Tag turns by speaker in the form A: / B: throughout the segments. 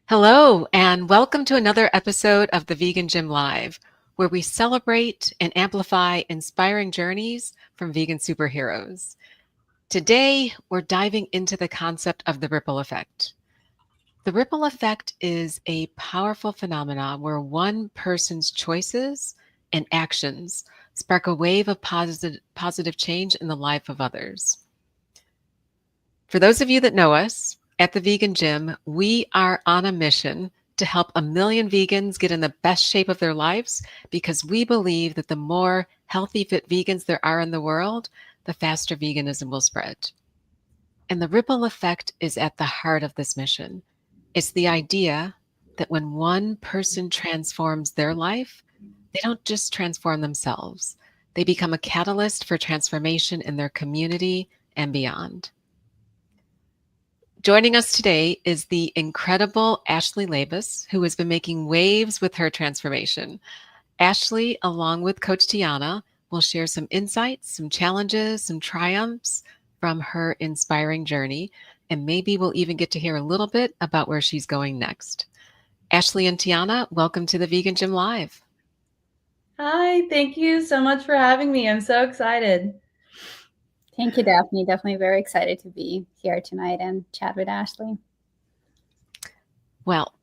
A: Hello, and welcome to another episode of the Vegan Gym Live, where we celebrate and amplify inspiring journeys from vegan superheroes. Today, we're diving into the concept of the ripple effect. The ripple effect is a powerful phenomenon where one person's choices and actions spark a wave of positive change in the life of others. For those of you that know us, at the Vegan Gym, we are on a mission to help 1 million vegans get in the best shape of their lives because we believe that the more healthy, fit vegans there are in the world, the faster veganism will spread. And the ripple effect is at the heart of this mission. It's the idea that when one person transforms their life, they don't just transform themselves, they become a catalyst for transformation in their community and beyond. Joining us today is the incredible Ashley Labus, who has been making waves with her transformation. Ashley, along with Coach Tiana, will share some insights, some challenges, some triumphs from her inspiring journey, and maybe we'll even get to hear a little bit about where she's going next. Ashley and Tiana, welcome to the Vegan Gym Live.
B: Hi, thank you so much for having me. I'm so excited.
C: Thank you, Daphne. Definitely very excited to be here tonight and chat with Ashley.
A: Well,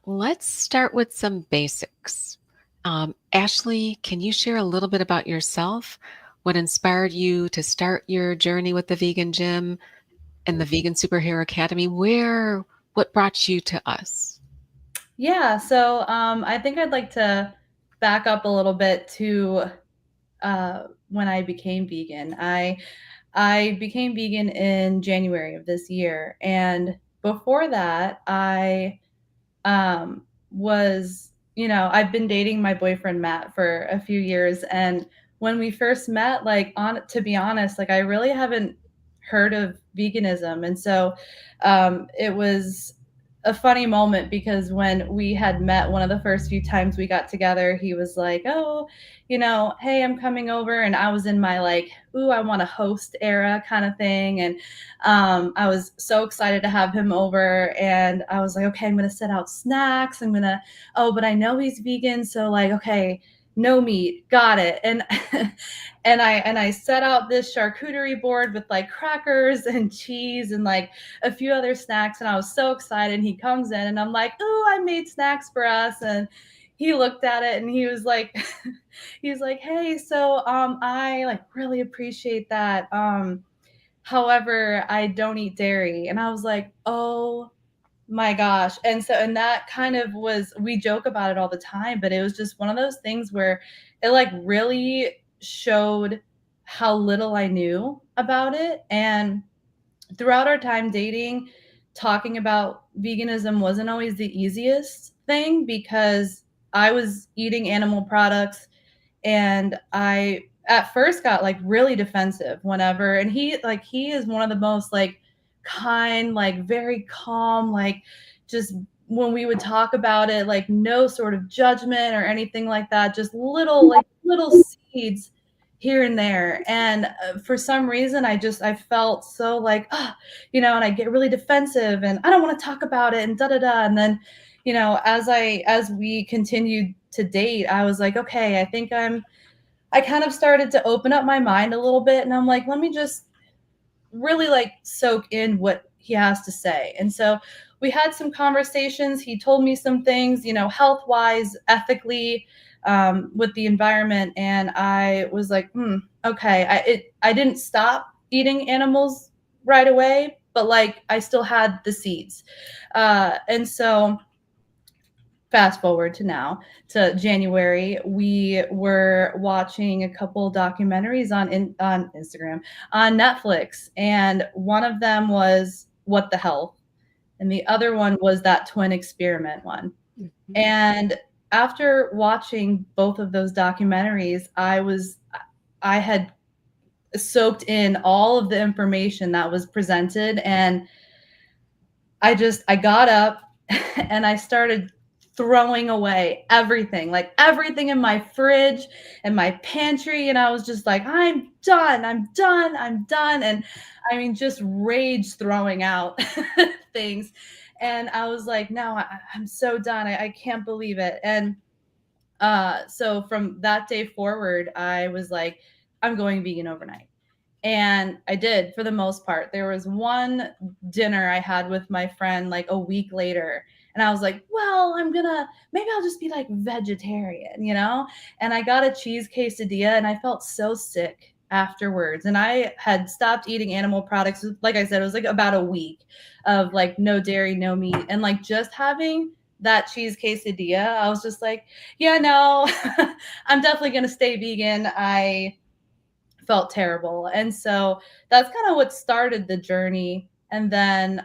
A: let's start with some basics. Ashley, can you share a little bit about yourself? What inspired you to start your journey with the Vegan Gym and the Vegan Superhero Academy? What brought you to us?
B: Yeah, so I think I'd like to back up a little bit to when I became vegan. I became vegan in January of this year, and before that, I was, I've been dating my boyfriend Matt for a few years, and when we first met, to be honest, I really haven't heard of veganism, and so it was a funny moment because when we had met one of the first few times we got together, he was like, "Oh, hey, I'm coming over," and I was in my "Ooh, I want to host" era kind of thing, and I was so excited to have him over, and I was like, okay, I'm gonna set out snacks. But I know he's vegan, so okay, no meat, got it. And and I set out this charcuterie board with crackers and cheese and a few other snacks, and I was so excited. He comes in, and I'm like, oh, I made snacks for us, and he looked at it and he was like, he's like, hey, so I really appreciate that. However, I don't eat dairy. And I was like, oh my gosh. And that kind of was, we joke about it all the time, but it was just one of those things where it really showed how little I knew about it. And throughout our time dating, talking about veganism wasn't always the easiest thing because I was eating animal products, and I at first got really defensive whenever, and he is one of the most kind, very calm, just when we would talk about it, no sort of judgment or anything like that, just little seeds here and there. And for some reason I felt so and I get really defensive and I don't want to talk about it and da da da. And then as we continued to date, I was like, okay, I kind of started to open up my mind a little bit, and I'm like, let me just really soak in what he has to say. And so we had some conversations. He told me some things, health wise, ethically, with the environment. And I was like, okay. I didn't stop eating animals right away, but I still had the seeds. And so fast forward to now, to January, we were watching a couple documentaries on Instagram, on Netflix, and one of them was What the Health, and the other one was that twin experiment one. Mm-hmm. And after watching both of those documentaries, I had soaked in all of the information that was presented, and I got up and I started throwing away everything, everything in my fridge and my pantry. And I was just like, I'm done. And I mean, just rage throwing out things. And I was like, no, I'm so done. I can't believe it. And so from that day forward, I was like, I'm going vegan overnight. And I did for the most part. There was one dinner I had with my friend like a week later. And I was like, well, maybe I'll just be like vegetarian, you know? And I got a cheese quesadilla and I felt so sick afterwards. And I had stopped eating animal products. Like I said, it was like about a week of like no dairy, no meat. And like just having that cheese quesadilla, I was just like, yeah, no, I'm definitely going to stay vegan. I felt terrible. And so that's kind of what started the journey. And then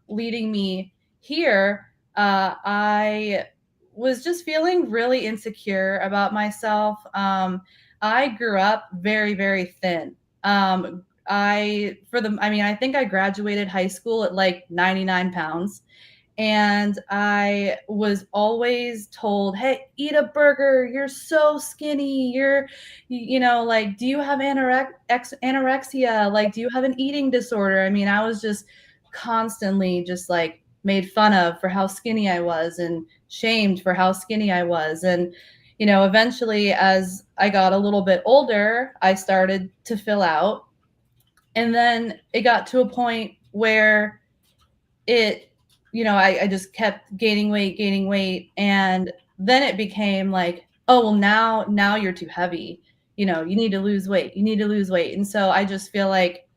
B: leading me here, I was just feeling really insecure about myself. I grew up very, very thin. I think I graduated high school at like 99 pounds. And I was always told, hey, eat a burger. You're so skinny. Like, do you have anorexia? Like, do you have an eating disorder? I mean, I was just constantly just like made fun of for how skinny I was and shamed for how skinny I was. And, eventually as I got a little bit older, I started to fill out. And then it got to a point where it, I just kept gaining weight. And then it became like, oh, well, now you're too heavy. You need to lose weight. You need to lose weight. And so I just feel like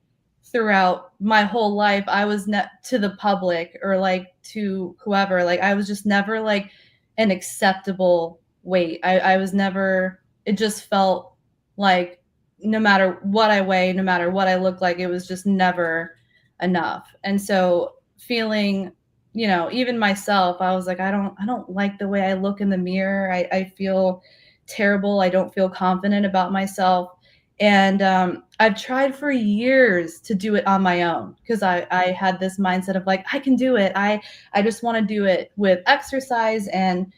B: throughout my whole life, I was to the public or like to whoever, like I was just never like an acceptable weight. I was never, it just felt like no matter what I weigh, no matter what I look like, it was just never enough. And so feeling, even myself, I was like, I don't like the way I look in the mirror. I feel terrible. I don't feel confident about myself. And I've tried for years to do it on my own because I had this mindset of like, I can do it. I just want to do it with exercise and,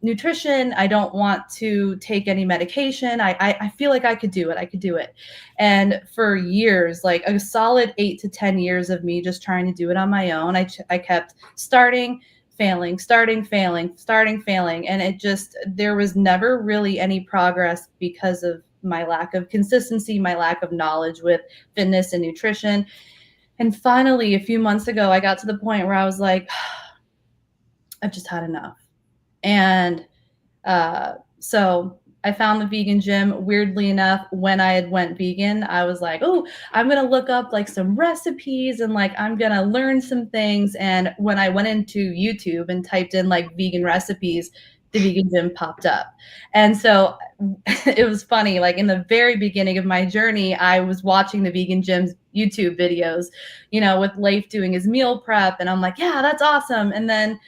B: nutrition. I don't want to take any medication. I feel like I could do it. I could do it. And for years, like a solid 8 to 10 years of me just trying to do it on my own, I kept starting, failing, starting, failing, starting, failing. And there was never really any progress because of my lack of consistency, my lack of knowledge with fitness and nutrition. And finally, a few months ago, I got to the point where I was like, I've just had enough. And so I found the vegan gym. Weirdly enough, when I had went vegan, I was like, oh, I'm going to look up like some recipes and like I'm going to learn some things. And when I went into YouTube and typed in like vegan recipes, the vegan gym popped up. And so it was funny. Like in the very beginning of my journey, I was watching the vegan gym's YouTube videos, with Leif doing his meal prep. And I'm like, yeah, that's awesome. And then,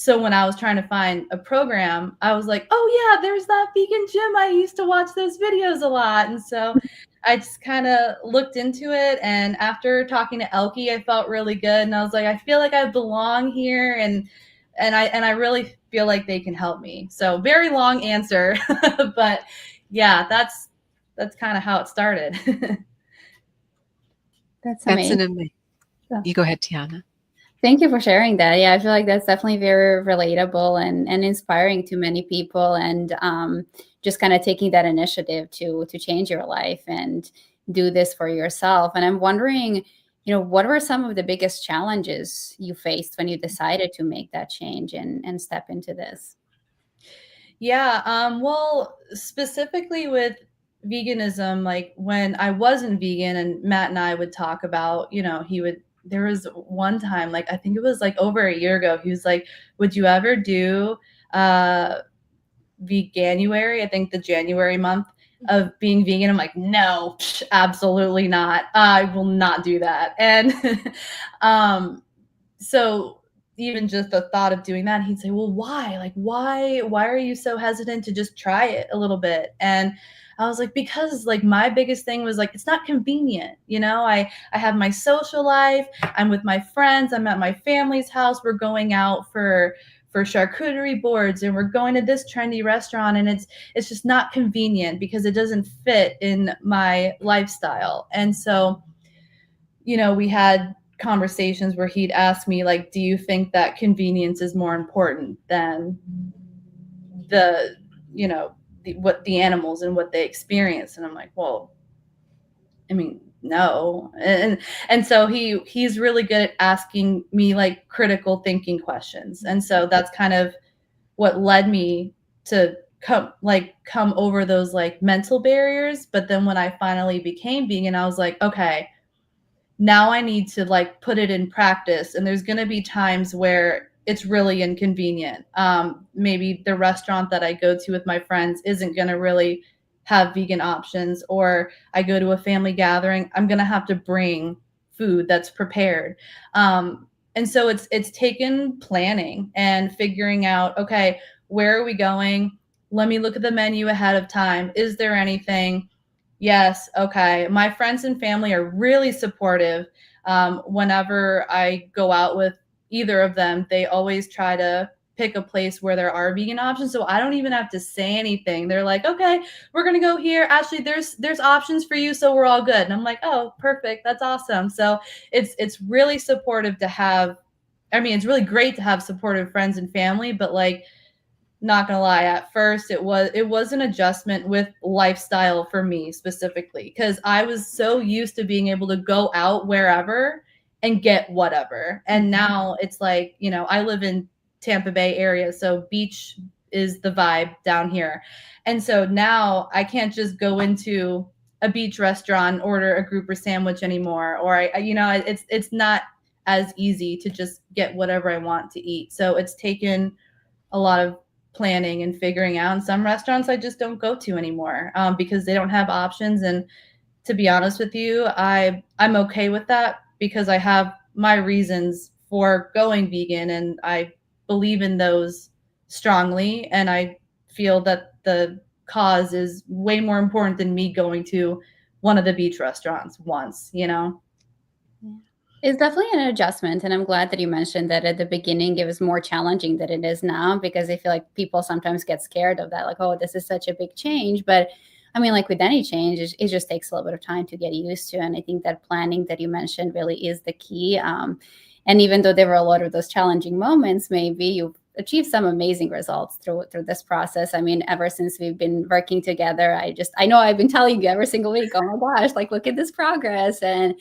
B: so when I was trying to find a program, I was like, oh yeah, there's that vegan gym. I used to watch those videos a lot. And so I just kind of looked into it. And after talking to Elke, I felt really good. And I was like, I feel like I belong here. And I really feel like they can help me. So very long answer, but yeah, that's kind of how it started.
C: That's
A: That's
C: amazing.
A: an amazing. You go ahead, Tiana.
C: Thank you for sharing that. Yeah, I feel like that's definitely very relatable and inspiring to many people, and just kind of taking that initiative to change your life and do this for yourself. And I'm wondering, what were some of the biggest challenges you faced when you decided to make that change and step into this?
B: Yeah, well, specifically with veganism, like when I wasn't vegan and Matt and I would talk about, there was one time, like I think it was like over a year ago, he was like, would you ever do Veganuary? I think the January month of being vegan. I'm like, no, absolutely not. I will not do that. And so even just the thought of doing that, he'd say, well, why? Like, why are you so hesitant to just try it a little bit? And I was like, because like my biggest thing was like, it's not convenient. I have my social life. I'm with my friends. I'm at my family's house. We're going out for charcuterie boards and we're going to this trendy restaurant. And it's just not convenient because it doesn't fit in my lifestyle. And so, we had conversations where he'd ask me, like, do you think that convenience is more important than the, what the animals and what they experience? And I'm like, well, I mean, no. And so he's really good at asking me like critical thinking questions. And so that's kind of what led me to come over those like mental barriers. But then when I finally became vegan, I was like, okay, now I need to like put it in practice. And there's going to be times where it's really inconvenient. Maybe the restaurant that I go to with my friends isn't going to really have vegan options, or I go to a family gathering, I'm going to have to bring food that's prepared. And so it's taken planning and figuring out, okay, where are we going? Let me look at the menu ahead of time. Is there anything? Yes. Okay. My friends and family are really supportive. Whenever I go out with either of them, they always try to pick a place where there are vegan options. So I don't even have to say anything. They're like, okay, we're going to go here. Actually, there's options for you. So we're all good. And I'm like, oh, perfect. That's awesome. So it's really supportive to have, I mean, it's really great to have supportive friends and family, but like, not gonna lie, at first it was an adjustment with lifestyle for me specifically, because I was so used to being able to go out wherever and get whatever. And now it's like, I live in Tampa Bay area, so beach is the vibe down here. And so now I can't just go into a beach restaurant and order a grouper sandwich anymore, or it's not as easy to just get whatever I want to eat. So it's taken a lot of planning and figuring out. And some restaurants I just don't go to anymore, because they don't have options. And to be honest with you, I'm okay with that, because I have my reasons for going vegan, and I believe in those strongly. And I feel that the cause is way more important than me going to one of the beach restaurants once.
C: It's definitely an adjustment, and I'm glad that you mentioned that at the beginning it was more challenging than it is now, because I feel like people sometimes get scared of that, like, oh, this is such a big change. But I mean, like with any change, it just takes a little bit of time to get used to. And I think that planning that you mentioned really is the key. And even though there were a lot of those challenging moments, maybe you've achieved some amazing results through this process. I mean, ever since we've been working together, I know I've been telling you every single week, oh my gosh, like look at this progress. And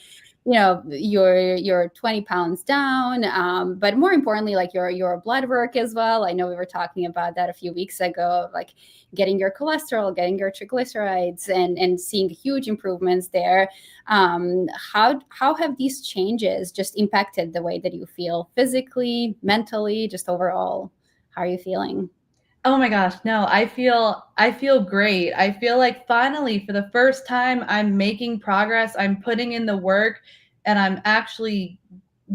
C: you're 20 pounds down, but more importantly, like your blood work as well. I know we were talking about that a few weeks ago, like getting your cholesterol, getting your triglycerides, and seeing huge improvements there. How have these changes just impacted the way that you feel physically, mentally, just overall? How are you feeling?
B: Oh my gosh, no, I feel great. I feel like finally for the first time I'm making progress. I'm putting in the work, and I'm actually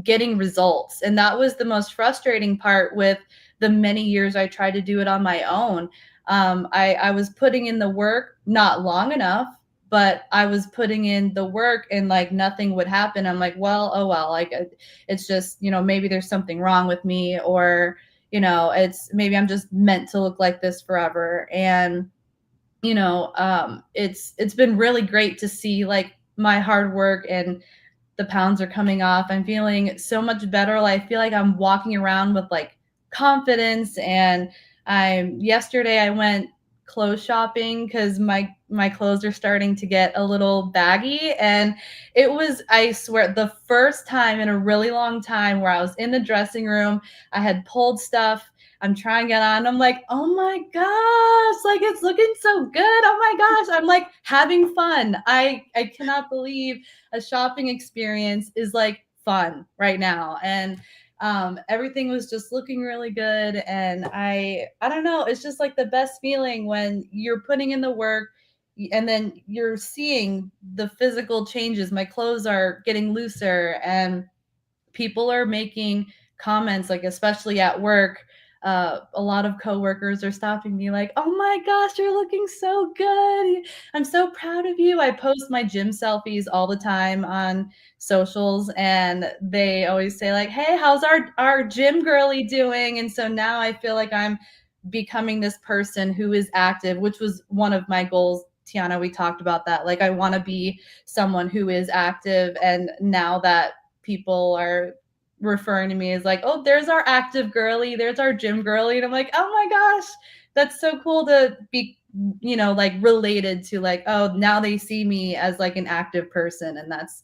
B: getting results. And that was the most frustrating part with the many years I tried to do it on my own. I was putting in the work, not long enough, but I was putting in the work, and like nothing would happen. I'm like, well, oh well, like it's just, maybe there's something wrong with me, or it's maybe I'm just meant to look like this forever. And it's been really great to see like my hard work, and the pounds are coming off. I'm feeling so much better. Like, I feel like I'm walking around with like confidence. And yesterday I went clothes shopping because my clothes are starting to get a little baggy. And it was, I swear, the first time in a really long time where I was in the dressing room. I had pulled stuff. I'm trying to get on. I'm like, oh my gosh, like it's looking so good. Oh my gosh. I'm like having fun. I cannot believe a shopping experience is like fun right now. And everything was just looking really good. And I don't know, it's just like the best feeling when you're putting in the work, and then you're seeing the physical changes. My clothes are getting looser, and people are making comments, like especially at work. A lot of coworkers are stopping me like, oh my gosh, you're looking so good. I'm so proud of you. I post my gym selfies all the time on socials, and they always say like, hey, how's our gym girly doing? And so now I feel like I'm becoming this person who is active, which was one of my goals. Tiana, we talked about that. Like, I want to be someone who is active. And now that people are referring to me as like, oh, there's our active girly, there's our gym girly. And I'm like, oh my gosh, that's so cool to be, like related to like, oh, now they see me as like an active person. And that's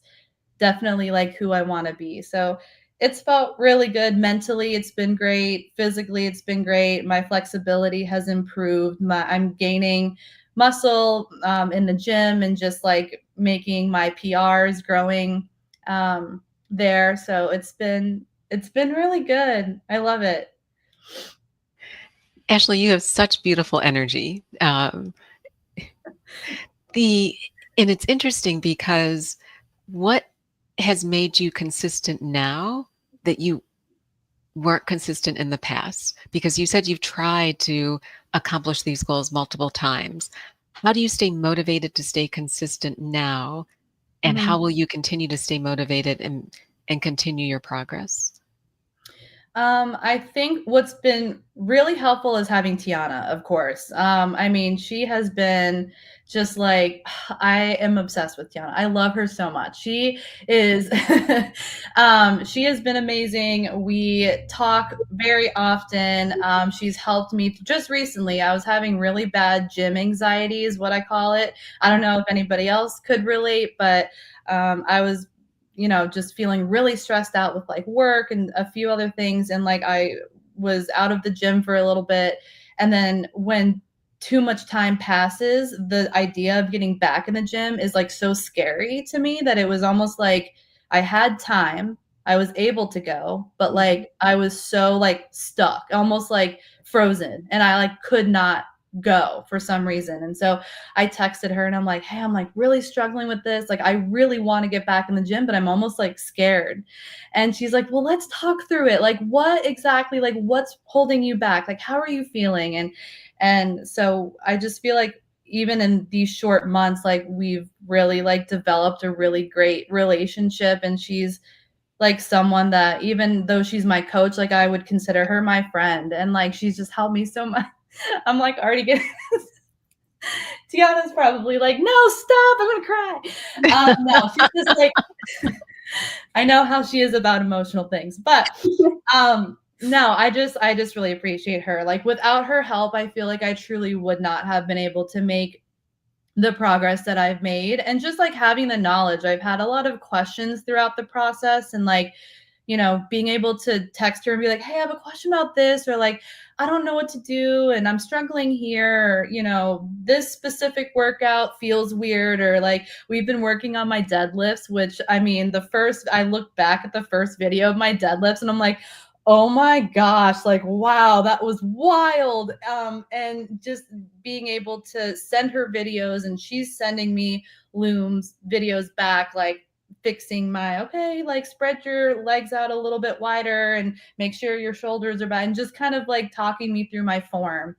B: definitely like who I want to be. So it's felt really good mentally. It's been great. Physically, it's been great. My flexibility has improved. I'm gaining muscle in the gym and just like making my PRs growing there. So it's been really good. I love it.
A: Ashley, you have such beautiful energy. The and it's interesting because what has made you consistent now that you weren't consistent in the past? Because you said you've tried to accomplish these goals multiple times. How do you stay motivated to stay consistent now? And how
B: Mhm.
A: will you continue to stay motivated and continue your progress?
B: I think what's been really helpful is having Tiana, of course. I mean, she has been just like, I am obsessed with Tiana. I love her so much. She is, she has been amazing. We talk very often. She's helped me just recently. I was having really bad gym anxiety, is what I call it. I don't know if anybody else could relate, but I was just feeling really stressed out with like work and a few other things. And like I was out of the gym for a little bit. And then when too much time passes, the idea of getting back in the gym is like so scary to me that it was almost like I had time. I was able to go, but like I was so like stuck, almost like frozen. And I like could not go for some reason. And so I texted her and I'm like, hey, I'm like really struggling with this. Like, I really want to get back in the gym, but I'm almost like scared. And she's like, well, let's talk through it. Like, what exactly, like, what's holding you back? Like, how are you feeling? And so I just feel like even in these short months, like we've really like developed a really great relationship. And she's like someone that even though she's my coach, like I would consider her my friend. And like she's just helped me so much. I'm like already getting Tiana's probably like, no, stop, I'm gonna cry. No, she's just like, I know how she is about emotional things, but no, I just really appreciate her. Like without her help, I feel like I truly would not have been able to make the progress that I've made. And just like having the knowledge, I've had a lot of questions throughout the process and like being able to text her and be like, hey, I have a question about this, or like, I don't know what to do and I'm struggling here, or, this specific workout feels weird, or like, we've been working on my deadlifts, which I mean, I look back at the first video of my deadlifts and I'm like, oh my gosh, like, wow, that was wild. And just being able to send her videos and she's sending me looms videos back, like, fixing my okay, like spread your legs out a little bit wider and make sure your shoulders are back, and just kind of like talking me through my form.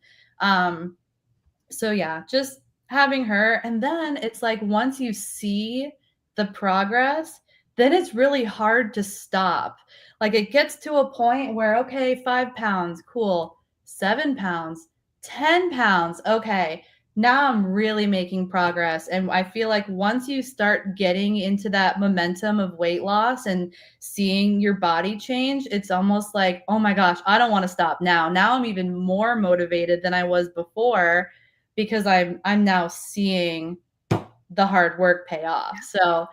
B: So yeah, just having her. And then it's like once you see the progress, then it's really hard to stop. Like it gets to a point where, okay, 5 pounds, cool. 7 pounds, 10 pounds, okay. Now I'm really making progress. And I feel like once you start getting into that momentum of weight loss and seeing your body change, it's almost like, oh my gosh, I don't want to stop now. Now I'm even more motivated than I was before because I'm now seeing the hard work pay off. So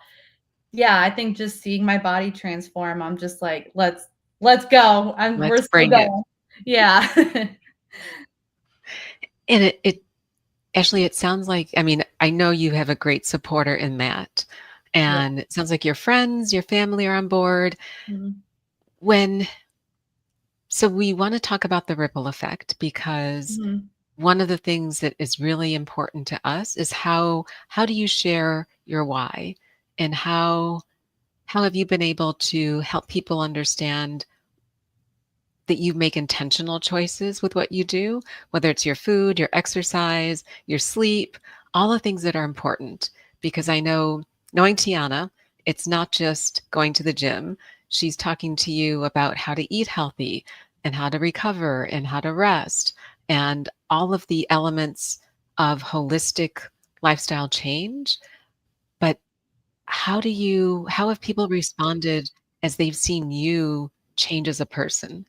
B: yeah, I think just seeing my body transform, I'm just like, let's go. We're
A: Let's
B: still
A: bring it.
B: going. Yeah.
A: And it Ashley, it sounds like, I mean, I know you have a great supporter in Matt,
B: Yeah.
A: and it sounds like your friends, your family are on board.
B: Mhm.
A: When So we want to talk about the ripple effect because
B: Mhm.
A: one of the things that is really important to us is how do you share your why, and how have you been able to help people understand that you make intentional choices with what you do, whether it's your food, your exercise, your sleep, all the things that are important. Because I know, knowing Tiana, it's not just going to the gym. She's talking to you about how to eat healthy and how to recover and how to rest and all of the elements of holistic lifestyle change. But how have people responded as they've seen you change as a person?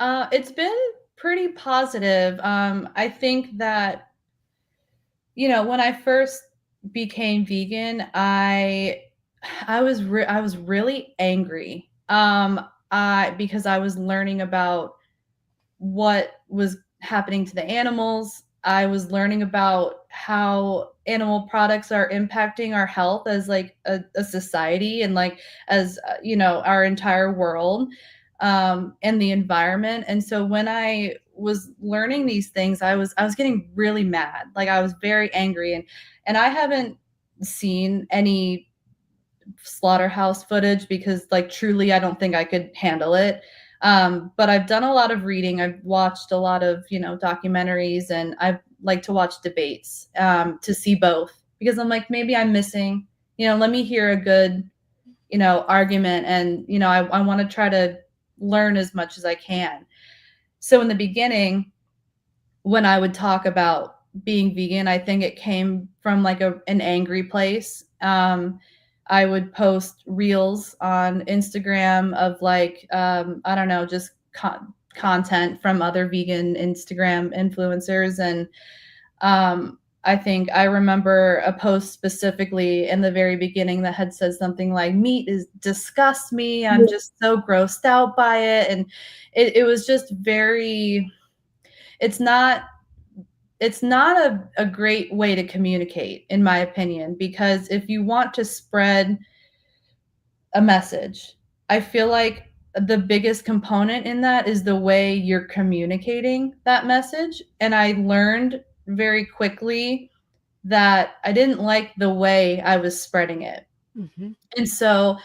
B: It's been pretty positive. I think that, when I first became vegan, I was really angry. Because I was learning about what was happening to the animals. I was learning about how animal products are impacting our health as like a society, and like as our entire world, and the environment. And so when I was learning these things, I was getting really mad. Like I was very angry, and I haven't seen any slaughterhouse footage because like truly I don't think I could handle it. But I've done a lot of reading. I've watched a lot of documentaries, and I like to watch debates, to see both, because I'm like, maybe I'm missing, let me hear a good argument. And I want to try to learn as much as I can. So in the beginning, when I would talk about being vegan, I think it came from like an angry place. I would post reels on Instagram of like, I don't know, just content from other vegan Instagram influencers. And I think I remember a post specifically in the very beginning that had said something like, meat is disgusts me. I'm just so grossed out by it. And it was just very, it's not it's not a great way to communicate, in my opinion, because if you want to spread a message, I feel like the biggest component in that is the way you're communicating that message. And I learned very quickly that I didn't like the way I was spreading it.
A: Mm-hmm.
B: And so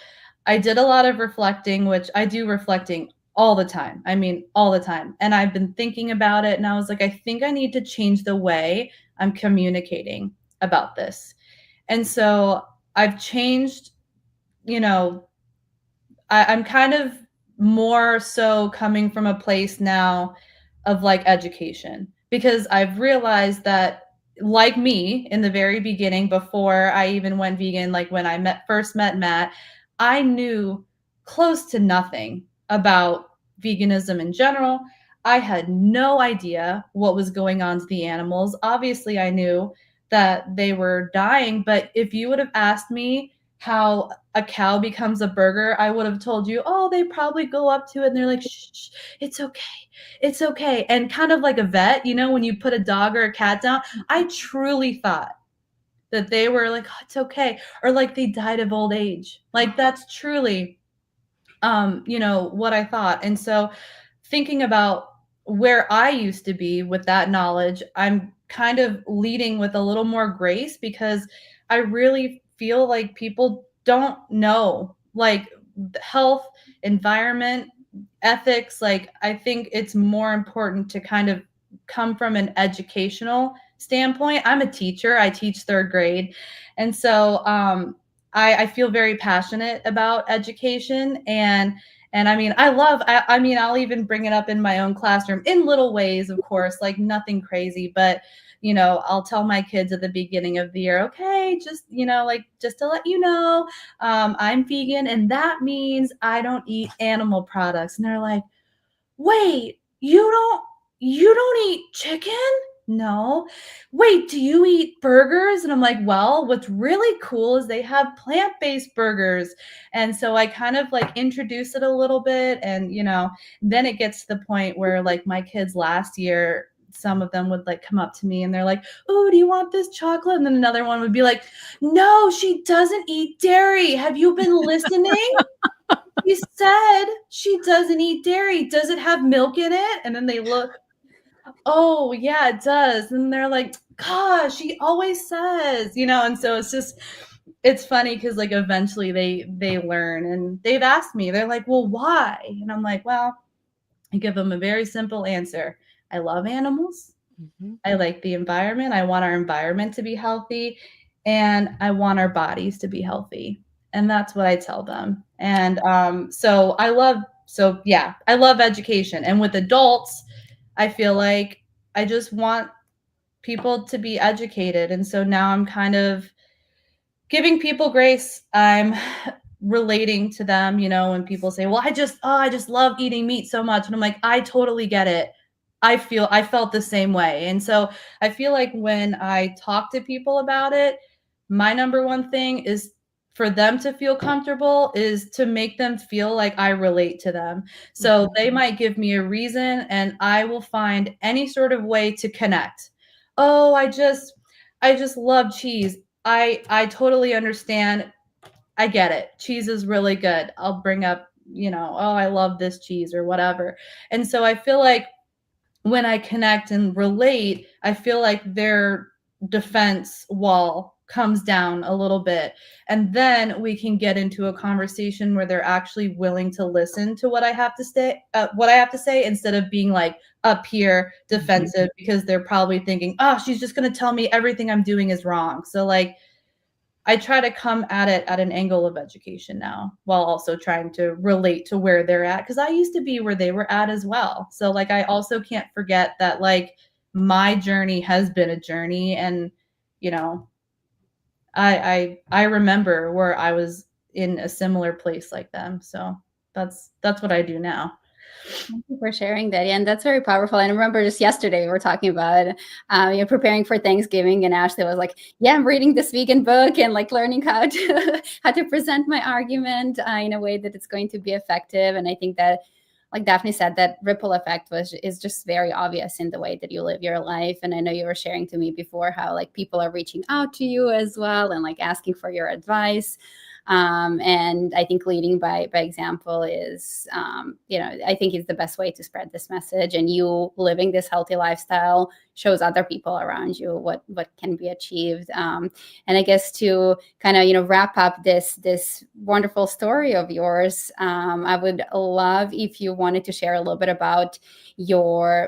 B: I did a lot of reflecting, which I do reflecting all the time. I mean, all the time. And I've been thinking about it, and I was like, I think I need to change the way I'm communicating about this. And so I've changed, you know, I'm kind of more so coming from a place now of like education, because I've realized that, like me in the very beginning, before I even went vegan, like when I first met Matt, I knew close to nothing about veganism in general. I had no idea what was going on to the animals. Obviously, I knew that they were dying, but if you would have asked me how a cow becomes a burger, I would have told you, oh, they probably go up to it and they're like, shh, it's okay. It's okay. And kind of like a vet, when you put a dog or a cat down, I truly thought that they were like, oh, it's okay. Or like they died of old age. Like that's truly, what I thought. And so thinking about where I used to be with that knowledge, I'm kind of leading with a little more grace, because I really feel like people don't know like health, environment, ethics. Like I think it's more important to kind of come from an educational standpoint. I'm a teacher. I teach third grade. And so I feel very passionate about education. And I mean, I mean, I'll even bring it up in my own classroom in little ways, of course, like nothing crazy, but I'll tell my kids at the beginning of the year, okay, just, like, just to let you know, I'm vegan, and that means I don't eat animal products. And they're like, wait, you don't eat chicken? No. Wait, do you eat burgers? And I'm like, well, what's really cool is they have plant-based burgers. And so I kind of like introduce it a little bit. And, then it gets to the point where like my kids last year, some of them would like come up to me and they're like, oh, do you want this chocolate? And then another one would be like, no, she doesn't eat dairy. Have you been listening? She said she doesn't eat dairy. Does it have milk in it? And then they look, oh, yeah, it does. And they're like, gosh, she always says, and so it's funny because like eventually they learn, and they've asked me, they're like, well, why? And I'm like, well, I give them a very simple answer. I love animals.
A: Mm-hmm.
B: I like the environment. I want our environment to be healthy, and I want our bodies to be healthy. And that's what I tell them. And yeah, I love education. And with adults, I feel like I just want people to be educated. And so now I'm kind of giving people grace. I'm relating to them, when people say, well, I just love eating meat so much. And I'm like, I totally get it. I felt the same way. And so I feel like when I talk to people about it, my number one thing is for them to feel comfortable, is to make them feel like I relate to them. So they might give me a reason and I will find any sort of way to connect. Oh, I just love cheese. I totally understand. I get it. Cheese is really good. I'll bring up, oh, I love this cheese or whatever. And so I feel like when I connect and relate, I feel like their defense wall comes down a little bit. And then we can get into a conversation where they're actually willing to listen to what I have to say, instead of being like up here defensive, because they're probably thinking, oh, she's just going to tell me everything I'm doing is wrong. So like, I try to come at it at an angle of education now, while also trying to relate to where they're at. Cause I used to be where they were at as well. So like, I also can't forget that like my journey has been a journey, and, you know, I remember where I was in a similar place like them. So that's what I do now.
C: Thank you for sharing that. Yeah, and that's very powerful. And I remember just yesterday we were talking about preparing for Thanksgiving, and Ashley was like, "Yeah, I'm reading this vegan book and like learning how to how to present my argument in a way that it's going to be effective." And I think that, like Daphne said, that ripple effect is just very obvious in the way that you live your life. And I know you were sharing to me before how like people are reaching out to you as well and like asking for your advice. And I think leading by example is, I think is the best way to spread this message. And you living this healthy lifestyle shows other people around you what can be achieved. And I guess to kind of wrap up this wonderful story of yours, I would love if you wanted to share a little bit about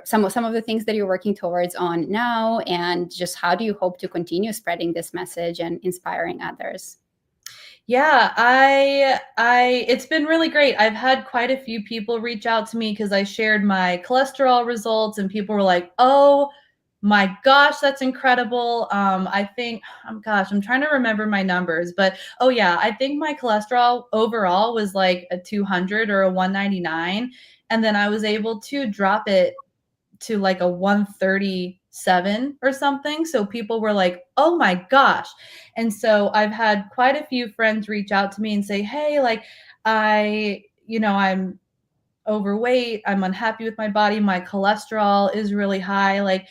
C: some of the things that you're working towards on now, and just how do you hope to continue spreading this message and inspiring others.
B: Yeah, it's been really great. I've had quite a few people reach out to me because I shared my cholesterol results, and people were like, "Oh my gosh, that's incredible." I think, gosh, I'm trying to remember my numbers, but oh yeah, I think my cholesterol overall was like a 200 or a 199, and then I was able to drop it to like a 137 or something. So people were like, oh my gosh. And so I've had quite a few friends reach out to me and say, hey, like I'm overweight. I'm unhappy with my body. My cholesterol is really high. Like,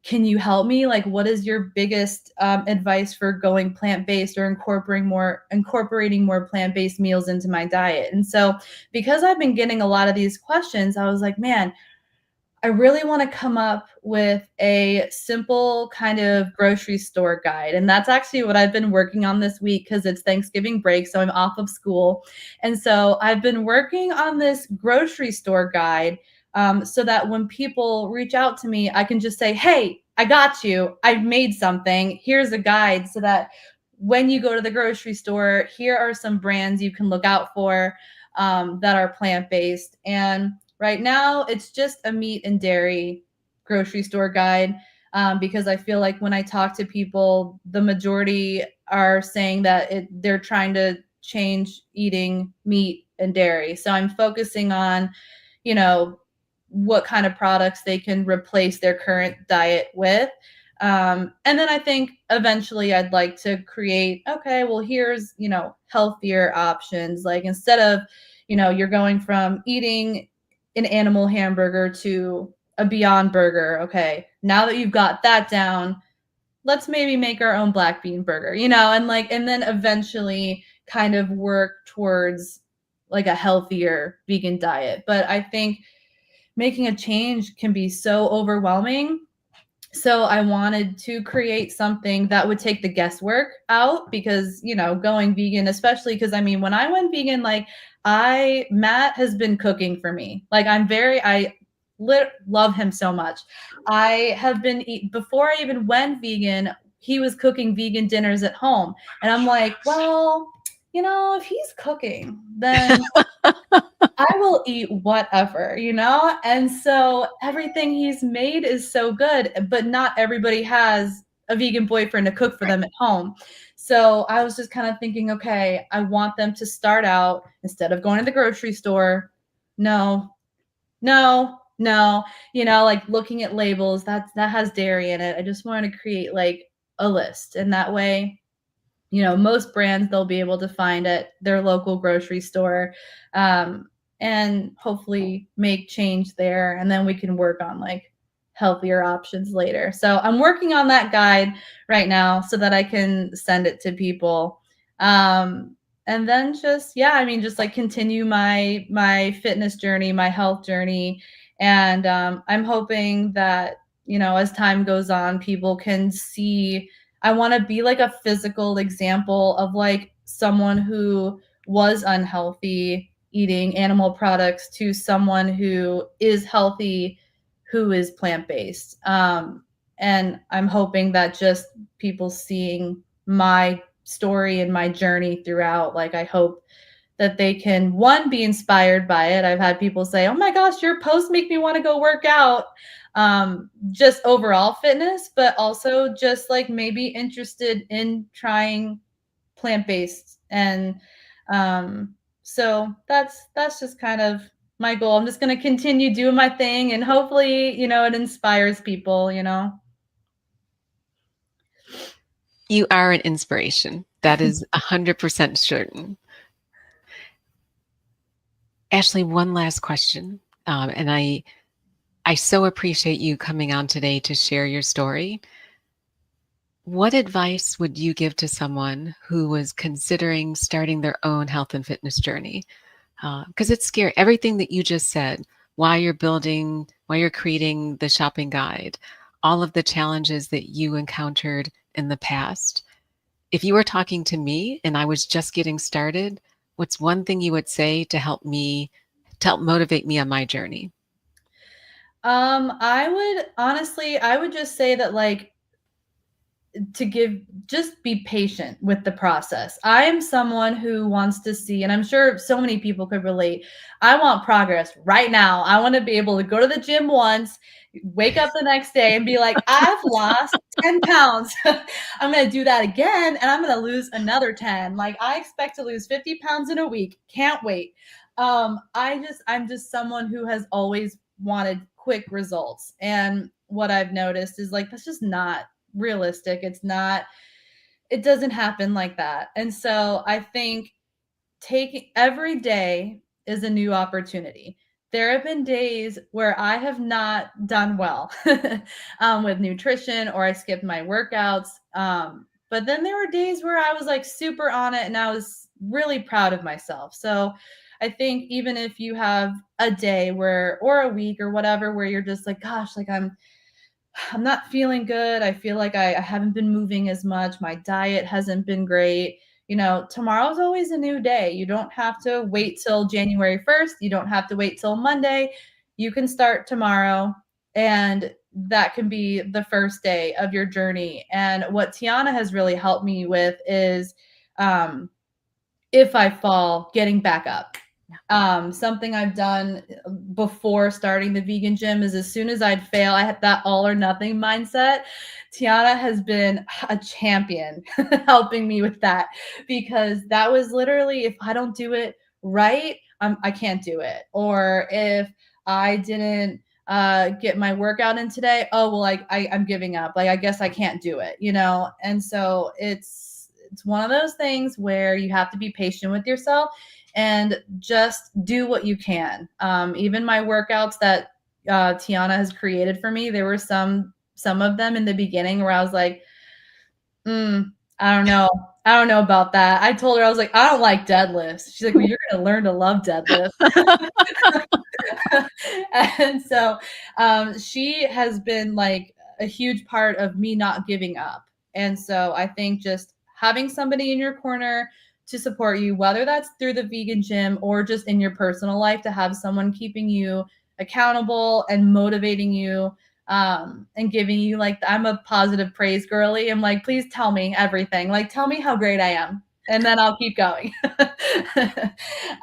B: can you help me? Like, what is your biggest advice for going plant-based or incorporating more plant-based meals into my diet? And so because I've been getting a lot of these questions, I was like, man, I really want to come up with a simple kind of grocery store guide. And that's actually what I've been working on this week, because it's Thanksgiving break. So I'm off of school. And so I've been working on this grocery store guide, so that when people reach out to me, I can just say, hey, I got you. I've made something. Here's a guide, so that when you go to the grocery store, here are some brands you can look out for that are plant-based. And right now, it's just a meat and dairy grocery store guide, because I feel like when I talk to people, the majority are saying that they're trying to change eating meat and dairy. So I'm focusing on, what kind of products they can replace their current diet with. And then I think eventually I'd like to create, okay, well, here's, healthier options. Like, instead of, you're going from eating an animal hamburger to a Beyond Burger. Okay, now that you've got that down, let's maybe make our own black bean burger, and then eventually kind of work towards like a healthier vegan diet. But I think making a change can be so overwhelming. So I wanted to create something that would take the guesswork out, because, going vegan, especially because when I went vegan, like Matt has been cooking for me. Like I love him so much. I have been, before I even went vegan, he was cooking vegan dinners at home. And I'm like, well, if he's cooking, then I will eat whatever, And so everything he's made is so good, but not everybody has a vegan boyfriend to cook for them at home. So I was just kind of thinking, okay, I want them to start out, instead of going to the grocery store, no, like looking at labels that has dairy in it. I just wanted to create like a list, and that way, most brands they'll be able to find at their local grocery store, and hopefully make change there, and then we can work on like healthier options later. So I'm working on that guide right now so that I can send it to people. And then just, yeah, I mean, just like continue my fitness journey, my health journey. And I'm hoping that, as time goes on, people can see. I want to be like a physical example of like someone who was unhealthy eating animal products to someone who is healthy, who is plant-based. And I'm hoping that just people seeing my story and my journey throughout, like I hope that they can, one, be inspired by it. I've had people say, oh my gosh, your posts make me want to go work out. Just overall fitness, but also just like maybe interested in trying plant-based. And so that's just kind of my goal. I'm just going to continue doing my thing, and hopefully, it inspires people.
A: You are an inspiration. That is 100% certain. Ashley, one last question. And I so appreciate you coming on today to share your story. What advice would you give to someone who was considering starting their own health and fitness journey? Because it's scary. Everything that you just said, while you're creating the shopping guide, all of the challenges that you encountered in the past. If you were talking to me and I was just getting started, what's one thing you would say to help motivate me on my journey?
B: I would just say that, like, just be patient with the process. I am someone who wants to see, and I'm sure so many people could relate. I want progress right now. I want to be able to go to the gym once, wake up the next day and be like, I've lost 10 pounds. I'm going to do that again, and I'm going to lose another 10. Like, I expect to lose 50 pounds in a week. Can't wait. I'm just someone who has always wanted quick results. And what I've noticed is like, that's just not realistic. It doesn't happen like that. And so I think taking every day is a new opportunity. There have been days where I have not done well with nutrition, or I skipped my workouts. But then there were days where I was like super on it and I was really proud of myself. So I think even if you have a day or a week or whatever, where you're just like, gosh, like I'm not feeling good. I feel like I haven't been moving as much. My diet hasn't been great. Tomorrow's always a new day. You don't have to wait till January 1st. You don't have to wait till Monday. You can start tomorrow, and that can be the first day of your journey. And what Tiana has really helped me with is, if I fall, getting back up. Something I've done before starting the vegan gym is, as soon as I'd fail, I had that all or nothing mindset. Tiana has been a champion helping me with that, because that was literally, if I don't do it right, I can't do it. Or if I didn't get my workout in today, oh, well, I'm giving up. Like, I guess I can't do it, And so it's one of those things where you have to be patient with yourself and just do what you can. Even my workouts that Tiana has created for me, there were some of them in the beginning where I was like, I don't know. I don't know about that. I told her, I was like, I don't like deadlifts. She's like, well, you're going to learn to love deadlifts. And so she has been like a huge part of me not giving up. And so I think just having somebody in your corner to support you, whether that's through the vegan gym or just in your personal life, to have someone keeping you accountable and motivating you, and giving you, like, I'm a positive praise girly. I'm like, please tell me everything. Like, tell me how great I am, and then I'll keep going.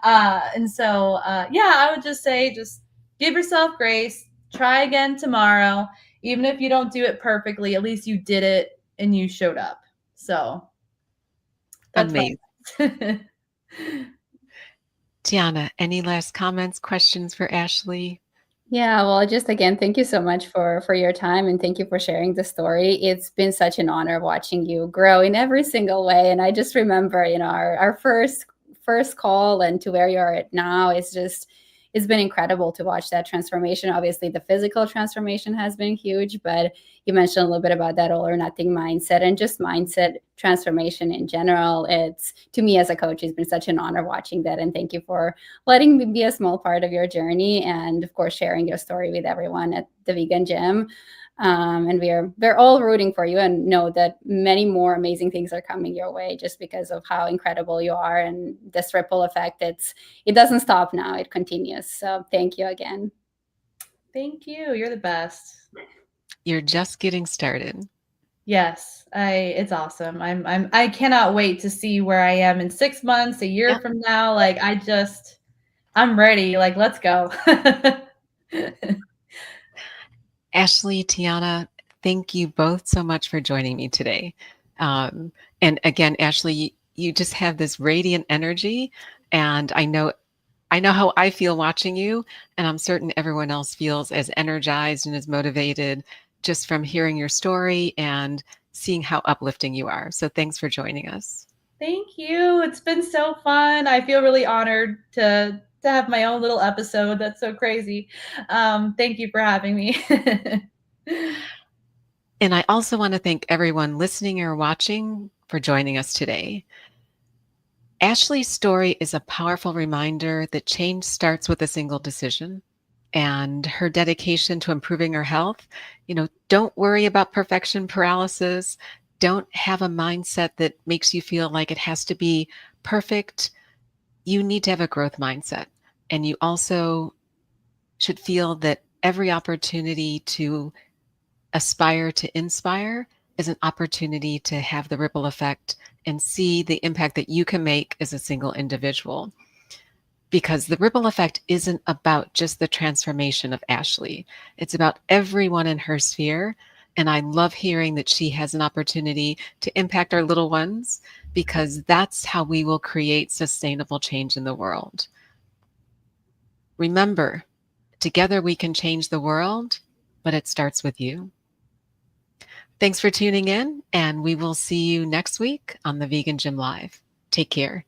B: And so, yeah, I would just say, just give yourself grace. Try again tomorrow. Even if you don't do it perfectly, at least you did it and you showed up. So That's
A: Amazing.
B: fun.
A: Tiana, any last comments, questions for Ashley?
C: Yeah, well, just again, thank you so much for your time and thank you for sharing the story. It's been such an honor watching you grow in every single way. And I just remember, our first call and to where you are at now is just it's been incredible to watch that transformation. Obviously, the physical transformation has been huge, but you mentioned a little bit about that all or nothing mindset and just mindset transformation in general. It's to me as a coach, it's been such an honor watching that. And thank you for letting me be a small part of your journey and of course sharing your story with everyone at the Vegan Gym. And we're all rooting for you and know that many more amazing things are coming your way just because of how incredible you are and this ripple effect. It doesn't stop now, it continues. So thank you again.
B: Thank you. You're the best.
A: You're just getting started.
B: Yes, it's awesome. I cannot wait to see where I am in 6 months, a year from now. Like I'm ready. Like, let's go.
A: Ashley, Tiana, thank you both so much for joining me today. And again, Ashley, you just have this radiant energy, and I know how I feel watching you, and I'm certain everyone else feels as energized and as motivated just from hearing your story and seeing how uplifting you are. So thanks for joining us.
B: Thank you. It's been so fun. I feel really honored to have my own little episode. That's so crazy. Thank you for having me.
A: And I also want to thank everyone listening or watching for joining us today. Ashley's story is a powerful reminder that change starts with a single decision, and her dedication to improving her health. Don't worry about perfection paralysis. Don't have a mindset that makes you feel like it has to be perfect. You need to have a growth mindset. And you also should feel that every opportunity to aspire to inspire is an opportunity to have the ripple effect and see the impact that you can make as a single individual. Because the ripple effect isn't about just the transformation of Ashley. It's about everyone in her sphere. And I love hearing that she has an opportunity to impact our little ones, because that's how we will create sustainable change in the world. Remember, together we can change the world, but it starts with you. Thanks for tuning in, and we will see you next week on the Vegan Gym Live. Take care.